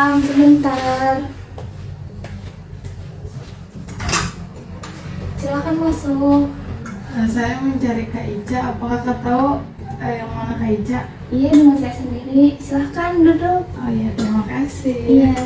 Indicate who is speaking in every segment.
Speaker 1: Silakan sebentar. Silakan masuk.
Speaker 2: Saya mencari Kak Ica. Apakah Kak tahu yang mana Kak Ica?
Speaker 1: Iya, dengan saya sendiri. Silakan duduk.
Speaker 2: Oh iya, terima kasih.
Speaker 1: Iya.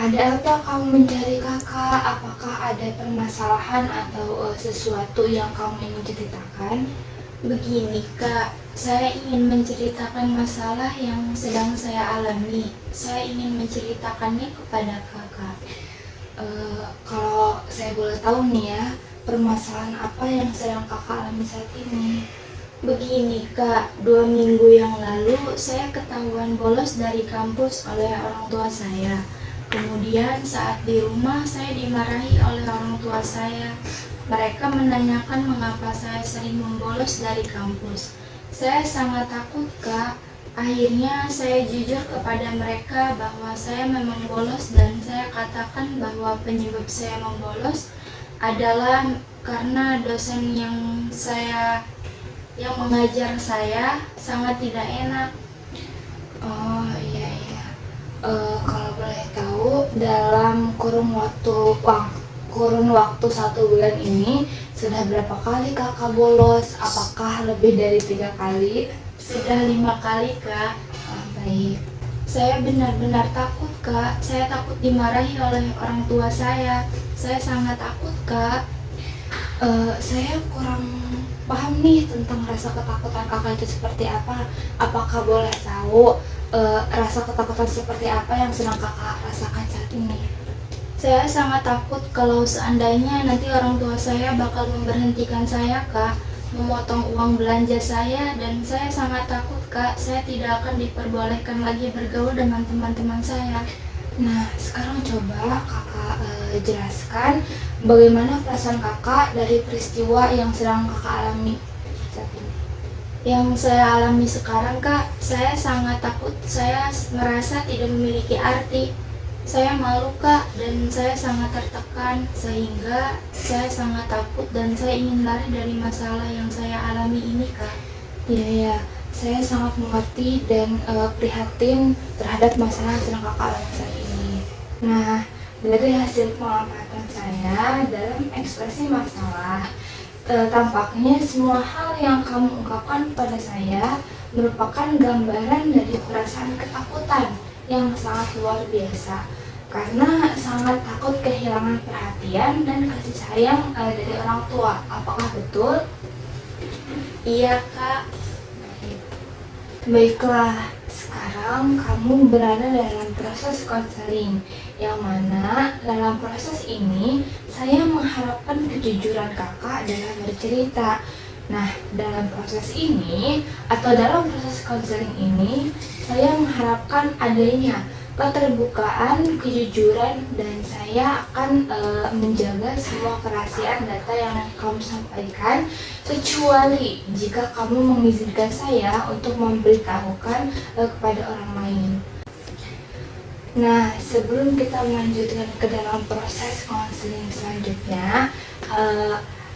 Speaker 1: Ada apa kamu mencari kakak? Apakah ada permasalahan atau sesuatu yang kamu ingin ceritakan? Begini kak, saya ingin menceritakan masalah yang sedang saya alami. Saya ingin menceritakannya kepada kakak. Kalau saya boleh tahu nih ya, permasalahan apa yang sedang kakak alami saat ini? Begini kak, 2 minggu yang lalu saya ketahuan bolos dari kampus oleh orang tua saya. Kemudian saat di rumah saya dimarahi oleh orang tua saya. Mereka menanyakan mengapa saya sering membolos dari kampus. Saya sangat takut kak. Akhirnya saya jujur kepada mereka bahwa saya memang bolos dan saya katakan bahwa penyebab saya membolos adalah karena dosen yang mengajar saya sangat tidak enak. Oh iya. Kalau boleh tahu, dalam kurun waktu 1 bulan ini sudah berapa kali kakak bolos? Apakah lebih dari 3 kali? Sudah 5 kali kak. Baik. Saya benar-benar takut kak. Saya takut dimarahi oleh orang tua saya. Saya sangat takut kak. Saya kurang paham nih tentang rasa ketakutan kakak itu seperti apa. Apakah boleh tahu rasa ketakutan seperti apa yang sedang kakak rasakan saat ini? Saya sangat takut kalau seandainya nanti orang tua saya bakal memberhentikan saya kak, memotong uang belanja saya, dan saya sangat takut kak, saya tidak akan diperbolehkan lagi bergaul dengan teman-teman saya. Nah, sekarang coba kakak jelaskan bagaimana perasaan kakak dari peristiwa yang sedang kakak alami saat ini. Yang saya alami sekarang kak, saya sangat takut, saya merasa tidak memiliki arti. Saya malu kak, dan saya sangat tertekan, sehingga saya sangat takut dan saya ingin lari dari masalah yang saya alami ini kak. Iya, saya sangat mengerti dan prihatin terhadap masalah yang sedang kakak alami saat ini. Nah, dari hasil pengamatan saya dalam ekspresi masalah, tampaknya semua hal yang kamu ungkapkan pada saya merupakan gambaran dari perasaan ketakutan yang sangat luar biasa, karena sangat takut kehilangan perhatian dan kasih sayang dari orang tua. Apakah betul? Iya kak. Baiklah, sekarang kamu berada dalam proses konseling, yang mana dalam proses ini saya mengharapkan kejujuran kakak dalam bercerita. Nah, dalam proses ini atau dalam proses konseling ini, saya mengharapkan adanya keterbukaan, kejujuran, dan saya akan menjaga semua kerahasiaan data yang kamu sampaikan, kecuali jika kamu mengizinkan saya untuk memberitahukan kepada orang lain. Nah, sebelum kita melanjutkan ke dalam proses konseling selanjutnya,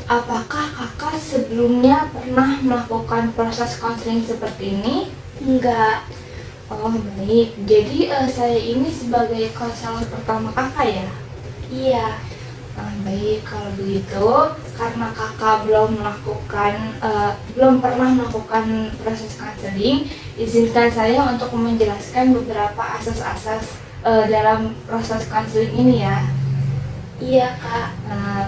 Speaker 1: apakah kakak sebelumnya pernah melakukan proses konseling seperti ini? Enggak. Oh baik, jadi saya ini sebagai konselor pertama kakak ya? Iya. Baik, kalau begitu karena kakak belum pernah melakukan proses konseling, izinkan saya untuk menjelaskan beberapa asas-asas dalam proses konseling ini ya. Iya kak.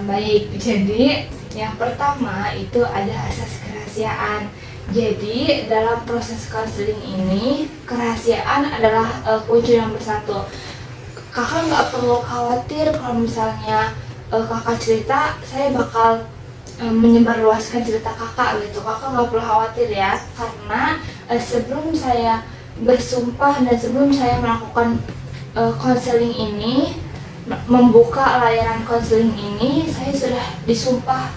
Speaker 1: Baik, jadi yang pertama itu ada asas kerahasiaan. Jadi dalam proses konseling ini kerahasiaan adalah kunci nomor 1. Kakak nggak perlu khawatir kalau misalnya kakak cerita, saya bakal menyebarluaskan cerita kakak gitu. Kakak nggak perlu khawatir ya, karena sebelum saya bersumpah dan sebelum saya melakukan konseling ini, membuka layanan konseling ini, saya sudah disumpah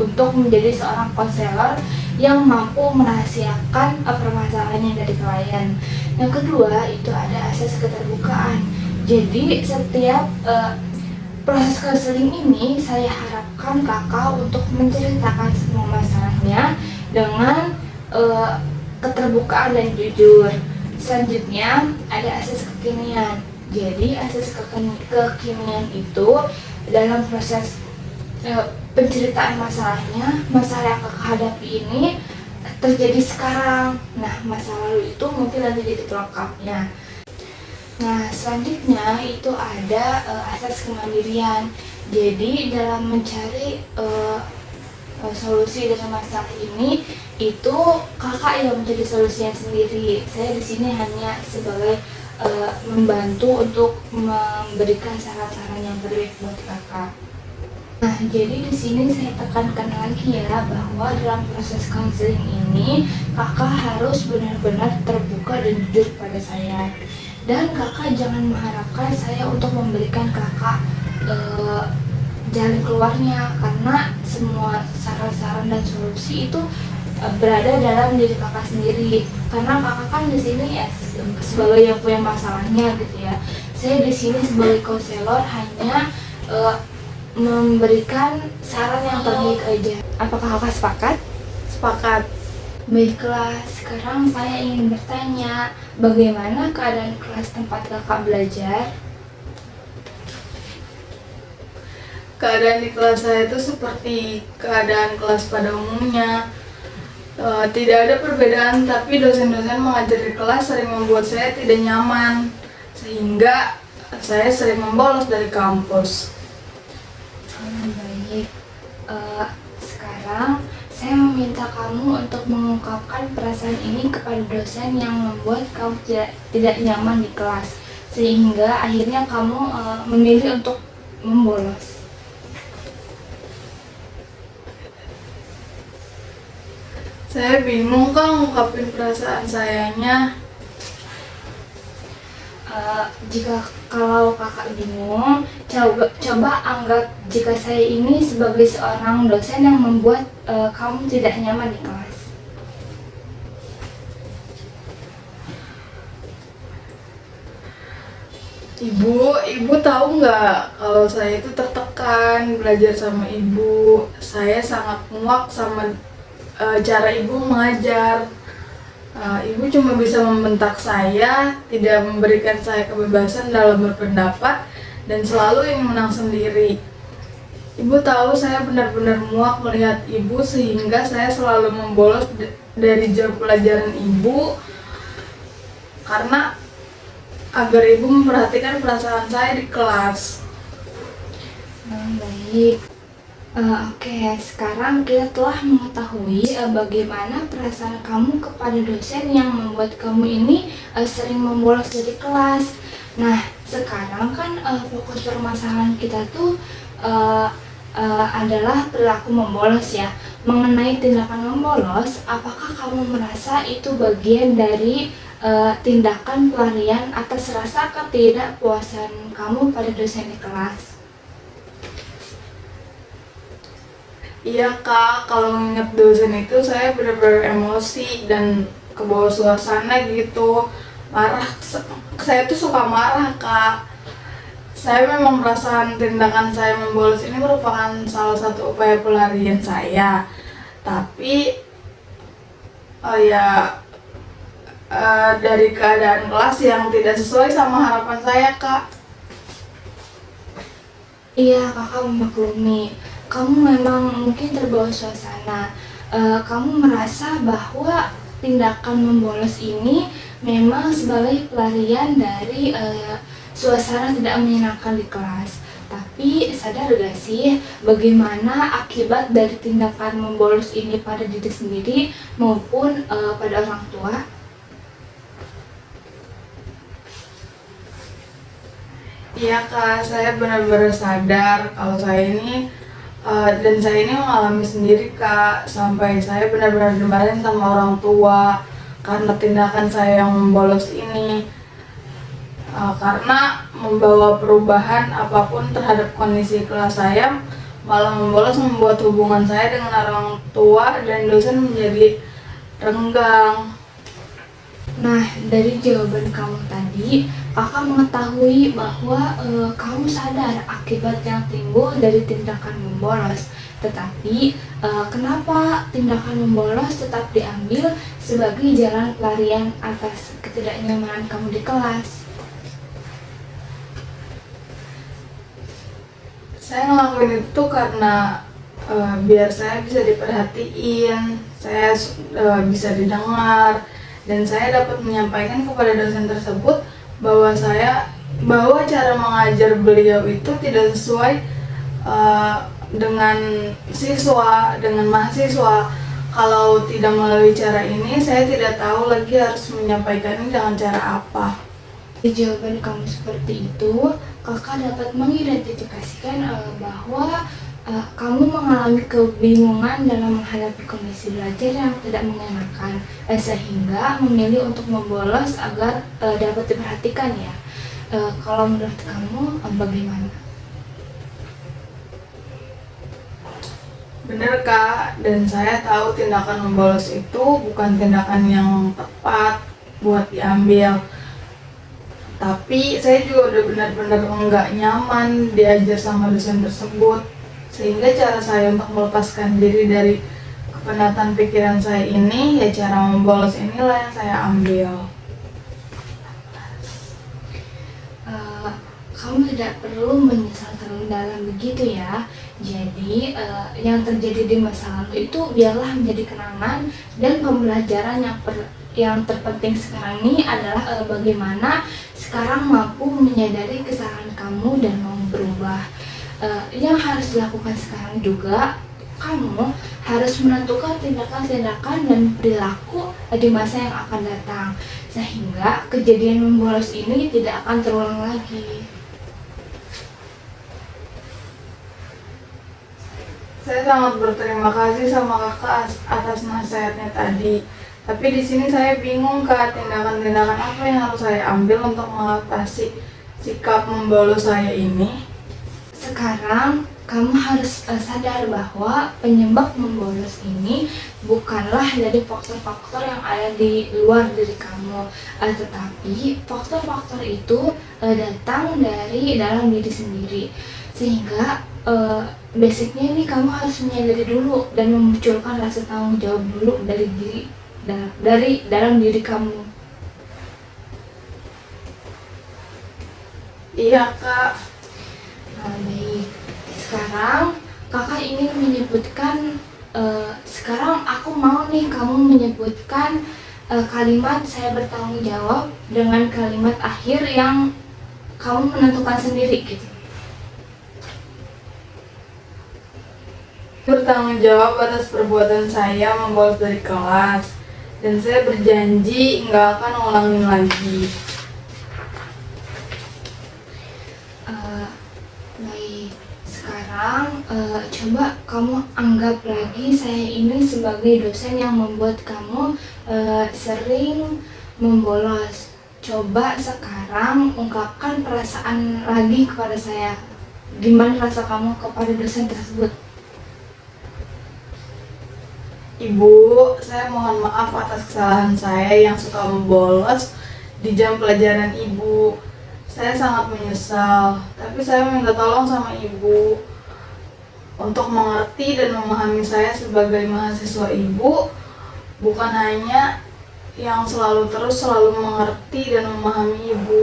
Speaker 1: untuk menjadi seorang konselor yang mampu merahasiakan permasalahannya dari klien. Yang kedua itu ada asas keterbukaan. Jadi setiap proses konseling ini saya harapkan kakak untuk menceritakan semua masalahnya dengan keterbukaan dan jujur. Selanjutnya ada akses kekinian. Jadi akses kekinian itu dalam proses penceritaan masalahnya, masalah yang kakak hadapi ini terjadi sekarang. Nah, masa lalu itu mungkin nanti jadi pelengkapnya. Nah, selanjutnya itu ada asas kemandirian. Jadi dalam mencari solusi dari masalah ini itu kakak yang menjadi solusinya sendiri. Saya di sini hanya sebagai membantu untuk memberikan saran-saran yang terbaik buat kakak. Nah, jadi di sini saya tekankan lagi ya bahwa dalam proses konseling ini kakak harus benar-benar terbuka dan jujur pada saya. Dan kakak jangan mengharapkan saya untuk memberikan kakak jalan keluarnya, karena semua saran-saran dan solusi itu berada dalam diri kakak sendiri. Karena kakak kan di sini ya sebagai yang punya masalahnya gitu ya. Saya di sini sebagai konselor hanya memberikan saran yang terbaik aja. Apakah kakak sepakat?
Speaker 2: Sepakat.
Speaker 1: Baiklah, sekarang saya ingin bertanya, bagaimana keadaan kelas tempat kakak belajar?
Speaker 2: Keadaan di kelas saya itu seperti keadaan kelas pada umumnya. Tidak ada perbedaan, tapi dosen-dosen mengajar di kelas sering membuat saya tidak nyaman, sehingga saya sering membolos dari kampus.
Speaker 1: Baik, sekarang saya meminta kamu untuk mengungkapkan perasaan ini kepada dosen yang membuat kamu tidak nyaman di kelas, sehingga akhirnya kamu memilih untuk membolos.
Speaker 2: Saya bingung Kak ngungkapin perasaan sayanya.
Speaker 1: Kalau kakak bingung, coba anggap jika saya ini sebagai seorang dosen yang membuat kamu tidak nyaman di kelas.
Speaker 2: Ibu tahu nggak kalau saya itu tertekan belajar sama ibu. Saya sangat muak sama cara ibu mengajar. Ibu cuma bisa membentak saya, tidak memberikan saya kebebasan dalam berpendapat, dan selalu ingin menang sendiri. Ibu tahu saya benar-benar muak melihat ibu, sehingga saya selalu membolos dari jam pelajaran ibu karena agar ibu memperhatikan perasaan saya di kelas.
Speaker 1: Baik. Oke, sekarang kita telah mengetahui bagaimana perasaan kamu kepada dosen yang membuat kamu ini sering membolos dari kelas. Nah, sekarang kan fokus permasalahan kita tuh adalah perilaku membolos ya. Mengenai tindakan membolos, apakah kamu merasa itu bagian dari tindakan pelarian atas rasa ketidakpuasan kamu pada dosen di kelas?
Speaker 2: Iya Kak, kalau nginget dosen itu saya benar-benar emosi dan kebawa suasana gitu. Marah, saya tuh suka marah Kak. Saya memang merasakan tindakan saya membolos ini merupakan salah satu upaya pelarian saya. Tapi dari keadaan kelas yang tidak sesuai sama harapan saya Kak.
Speaker 1: Iya, kakak memaklumi. Kamu memang mungkin terbawa suasana. Kamu merasa bahwa tindakan membolos ini memang sebagai pelarian dari suasana tidak menyenangkan di kelas. Tapi sadar gak sih bagaimana akibat dari tindakan membolos ini pada diri sendiri maupun pada orang tua?
Speaker 2: Iya Kak, saya benar-benar sadar kalau saya ini dan saya ini mengalami sendiri Kak, sampai saya benar-benar dimarahin sama orang tua karena tindakan saya yang membolos ini. Karena membawa perubahan apapun terhadap kondisi kelas saya, malah membolos membuat hubungan saya dengan orang tua dan dosen menjadi renggang.
Speaker 1: Nah, dari jawaban kamu tadi, kakak mengetahui bahwa kamu sadar akibat yang timbul dari tindakan membolos. Tetapi, kenapa tindakan membolos tetap diambil sebagai jalan pelarian atas ketidaknyamanan kamu di kelas?
Speaker 2: Saya ngelakuin itu karena biar saya bisa diperhatiin, saya bisa didengar, dan saya dapat menyampaikan kepada dosen tersebut bahwa cara mengajar beliau itu tidak sesuai dengan mahasiswa. Kalau tidak melalui cara ini, saya tidak tahu lagi harus menyampaikannya dengan cara apa.
Speaker 1: Di jawaban kamu seperti itu, kakak dapat mengidentifikasikan bahwa kamu mengalami kebingungan dalam menghadapi kondisi belajar yang tidak mengenakan, sehingga memilih untuk membolos agar dapat diperhatikan ya. Kalau menurut kamu bagaimana?
Speaker 2: Benar Kak, dan saya tahu tindakan membolos itu bukan tindakan yang tepat buat diambil. Tapi saya juga udah benar-benar nggak nyaman diajar sama dosen tersebut. Sehingga cara saya untuk melepaskan diri dari kepenatan pikiran saya ini, ya cara membolos inilah yang saya ambil.
Speaker 1: Kamu tidak perlu menyesal terlalu dalam begitu ya. Jadi yang terjadi di masa lalu itu biarlah menjadi kenangan, dan pembelajaran yang terpenting sekarang ini adalah bagaimana sekarang mampu menyadari kesalahan kamu dan mau berubah. Yang harus dilakukan sekarang juga, kamu harus menentukan tindakan-tindakan dan perilaku di masa yang akan datang, sehingga kejadian membolos ini tidak akan terulang lagi.
Speaker 2: Saya sangat berterima kasih sama kakak atas nasihatnya tadi. Tapi di sini saya bingung Kak, tindakan-tindakan apa yang harus saya ambil untuk mengatasi sikap membolos saya ini.
Speaker 1: Sekarang kamu harus sadar bahwa penyebab membolos ini bukanlah dari faktor-faktor yang ada di luar diri kamu, tetapi faktor-faktor itu datang dari dalam diri sendiri. Sehingga basicnya ini kamu harus menyadari dulu dan memunculkan rasa tanggung jawab dulu dari dalam diri kamu.
Speaker 2: Iya Kak.
Speaker 1: Baik, sekarang kakak ingin menyebutkan, sekarang aku mau nih kamu menyebutkan kalimat saya bertanggung jawab dengan kalimat akhir yang kamu menentukan sendiri gitu.
Speaker 2: Bertanggung jawab atas perbuatan saya membolos dari kelas, dan saya berjanji nggak akan ulangin lagi.
Speaker 1: Baik, sekarang coba kamu anggap lagi saya ini sebagai dosen yang membuat kamu sering membolos. Coba sekarang ungkapkan perasaan lagi kepada saya. Gimana rasa kamu kepada dosen tersebut?
Speaker 2: Ibu, saya mohon maaf atas kesalahan saya yang suka membolos di jam pelajaran Ibu. Saya sangat menyesal, tapi saya minta tolong sama Ibu untuk mengerti dan memahami saya sebagai mahasiswa Ibu, bukan hanya yang selalu mengerti dan memahami Ibu.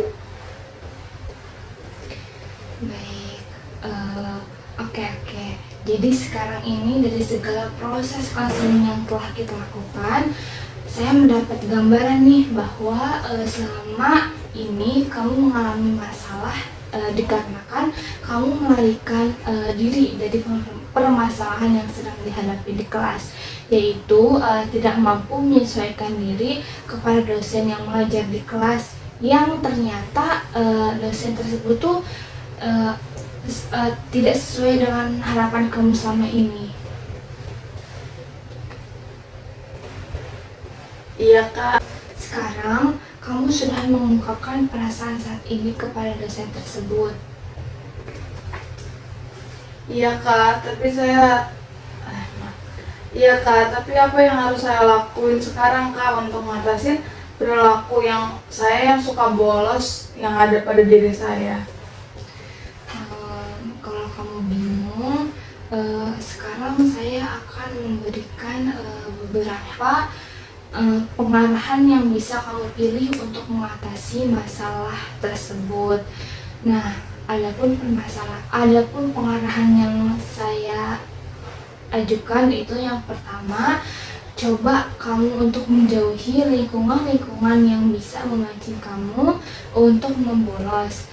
Speaker 1: Baik, oke. Jadi sekarang ini dari segala proses konseling yang telah kita lakukan, saya mendapat gambaran nih bahwa selama ini kamu mengalami masalah dikarenakan kamu melarikan diri dari permasalahan yang sedang dihadapi di kelas, yaitu tidak mampu menyesuaikan diri kepada dosen yang mengajar di kelas, yang ternyata dosen tersebut tuh tidak sesuai dengan harapan kamu selama ini.
Speaker 2: Iya Kak.
Speaker 1: Sekarang kamu sudah mengungkapkan perasaan saat ini kepada dosen tersebut.
Speaker 2: Iya Kak, tapi apa yang harus saya lakuin sekarang Kak untuk ngatasin perilaku yang suka bolos yang ada pada diri saya.
Speaker 1: Kalau kamu bingung, sekarang saya akan memberikan beberapa pengarahan yang bisa kamu pilih untuk mengatasi masalah tersebut. Nah, adapun pengarahan yang saya ajukan itu yang pertama, coba kamu untuk menjauhi lingkungan-lingkungan yang bisa memancing kamu untuk membolos.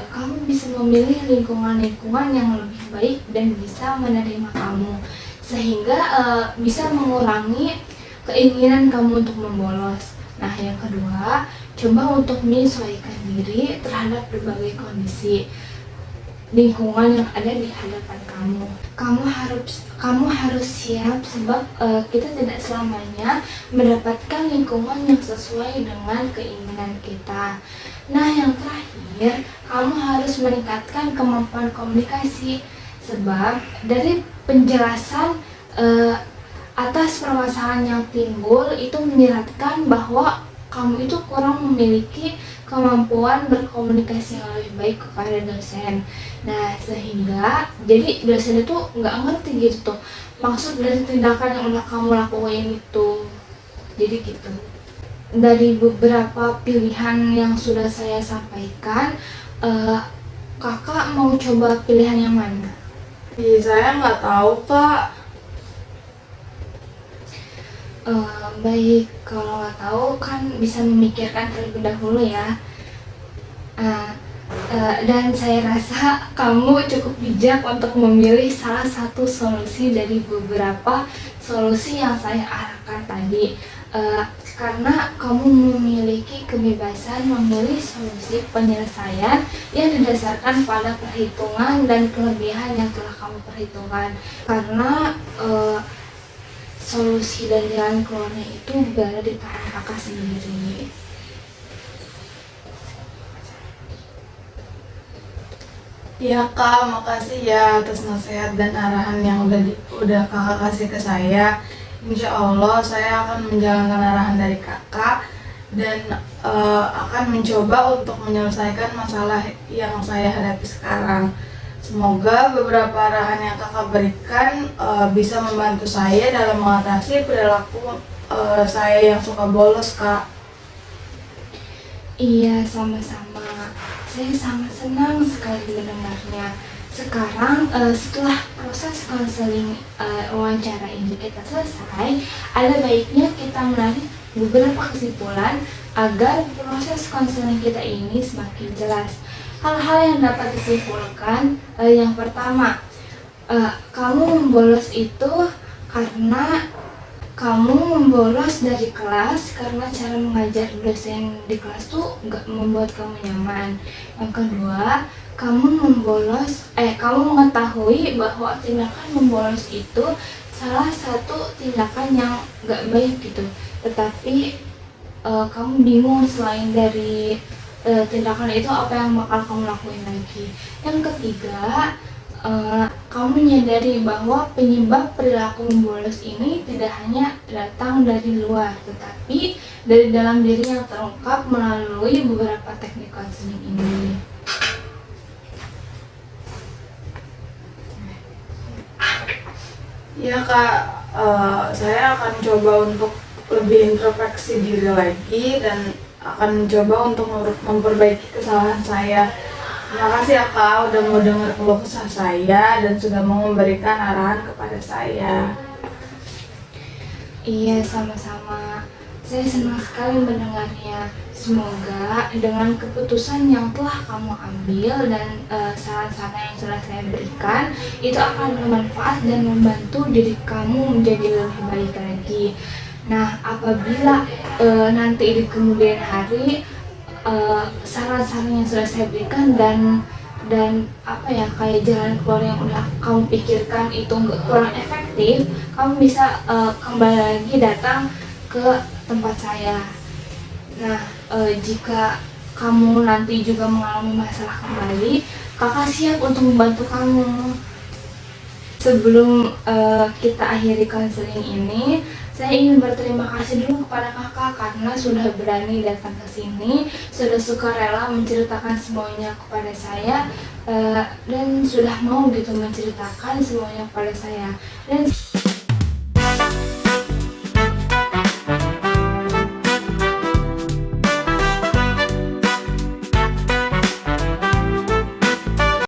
Speaker 1: Kamu bisa memilih lingkungan-lingkungan yang lebih baik dan bisa menerima kamu, sehingga bisa mengurangi keinginan kamu untuk membolos. Nah, yang kedua, coba untuk menyesuaikan diri terhadap berbagai kondisi lingkungan yang ada di hadapan kamu. Kamu harus siap, sebab kita tidak selamanya mendapatkan lingkungan yang sesuai dengan keinginan kita. Nah, yang terakhir, kamu harus meningkatkan kemampuan komunikasi, sebab dari penjelasan atas permasalahan yang timbul itu menyiratkan bahwa kamu itu kurang memiliki kemampuan berkomunikasi yang lebih baik kepada dosen. Nah, sehingga jadi dosen itu nggak ngerti gitu tuh maksud dari tindakan yang udah kamu lakuin itu. Jadi gitu. Dari beberapa pilihan yang sudah saya sampaikan, kakak mau coba pilihan yang mana?
Speaker 2: Saya nggak tahu, Kak.
Speaker 1: Baik, kalau nggak tahu kan bisa memikirkan terlebih dahulu ya. Dan saya rasa kamu cukup bijak untuk memilih salah satu solusi dari beberapa solusi yang saya arahkan tadi. Karena kamu memiliki kebebasan memilih solusi penyelesaian yang didasarkan pada perhitungan dan kelebihan yang telah kamu perhitungkan. Karena solusi dan jalan keluarnya itu berada di tangan kakak sendiri.
Speaker 2: Ya Kak, makasih ya atas nasihat dan arahan yang udah kakak kasih ke saya. Insya Allah saya akan menjalankan arahan dari kakak dan akan mencoba untuk menyelesaikan masalah yang saya hadapi sekarang. Semoga beberapa arahan yang kakak berikan bisa membantu saya dalam mengatasi perilaku saya yang suka bolos, Kak.
Speaker 1: Iya, sama-sama. Saya sangat senang sekali mendengarnya. Sekarang setelah proses konseling wawancara ini kita selesai, ada baiknya kita menarik beberapa kesimpulan agar proses konseling kita ini semakin jelas. Hal-hal yang dapat disimpulkan, yang pertama, kamu membolos itu karena kamu membolos dari kelas karena cara mengajar dosen di kelas tuh gak membuat kamu nyaman. Yang kedua, kamu mengetahui bahwa tindakan membolos itu salah satu tindakan yang gak baik gitu. Tetapi kamu bingung selain dari tindakan itu apa yang bakal kamu lakuin lagi. Yang ketiga, kamu menyadari bahwa penyebab perilaku membolos ini tidak hanya datang dari luar, tetapi dari dalam diri yang terungkap melalui beberapa teknik konseling ini.
Speaker 2: Ya Kak, saya akan coba untuk lebih introspeksi diri lagi dan akan mencoba untuk memperbaiki kesalahan saya. Terima kasih ya Kak udah mau dengar keluh kesah saya dan sudah mau memberikan arahan kepada saya.
Speaker 1: Iya, sama-sama. Saya senang sekali mendengarnya. Semoga dengan keputusan yang telah kamu ambil dan saran-saran yang sudah saya berikan itu akan bermanfaat dan membantu diri kamu menjadi lebih baik lagi. Nah, apabila nanti di kemudian hari saran-saran yang sudah saya berikan dan kayak jalan keluar yang udah kamu pikirkan itu kurang efektif, kamu bisa kembali lagi datang ke tempat saya. Nah, jika kamu nanti juga mengalami masalah kembali, kakak siap untuk membantu kamu. Sebelum kita akhiri konseling ini, saya ingin berterima kasih dulu kepada kakak karena sudah berani datang ke sini, sudah sukarela menceritakan semuanya kepada saya, dan sudah mau gitu menceritakan semuanya kepada saya. Dan